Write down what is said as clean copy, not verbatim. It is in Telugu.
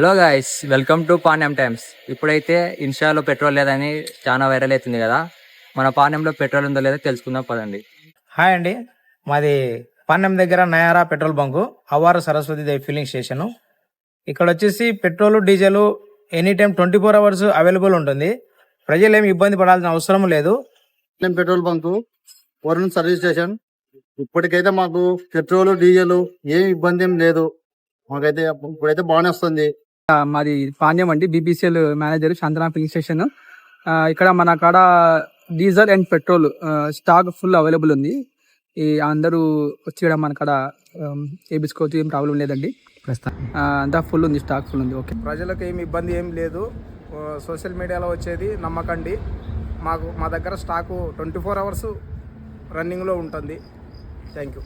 Hello guys, welcome to Panyam times. ఇప్పుడైతే ఇన్స్టాలో పెట్రోల్ లేదని చాలా వైరల్ అవుతుంది కదా. మన పాణ్యంలో పెట్రోల్ ఉందో లేదో తెలుసుకుందాం పదండి. హాయ్ అండి, మాది పాణ్యం దగ్గర నయారా పెట్రోల్ బంకు, అవ్వారు సరస్వతి దేవి ఫిల్లింగ్ స్టేషను. ఇక్కడ వచ్చేసి petrol diesel any time 24 hours available ఉంటుంది. ప్రజలు ఏమి ఇబ్బంది పడాల్సిన అవసరం లేదు. Petrol bunk, Varun service station. ఇప్పటికైతే మాకు పెట్రోల్ డీజిల్ ఏం ఇబ్బంది ఏం లేదు. మాకైతే ఇప్పుడైతే బాగానే వస్తుంది. మాది పాణ్యం అండి, బీపీసీఎల్ మేనేజర్, శాంతనా ఫిల్లింగ్ స్టేషన్. ఇక్కడ మన కాడ diesel and petrol stock full available ఉంది. ఈ అందరూ వచ్చి ఇక్కడ మన కాడ వేయించుకోవచ్చు, ఏం ప్రాబ్లం లేదండి. అంతా ఫుల్ ఉంది, స్టాక్ ఫుల్ ఉంది. ఓకే, ప్రజలకు ఏమి ఇబ్బంది ఏం లేదు. సోషల్ మీడియాలో వచ్చేది నమ్మకండి. మా దగ్గర స్టాకు 24 అవర్స్ రన్నింగ్లో ఉంటుంది. Thank you.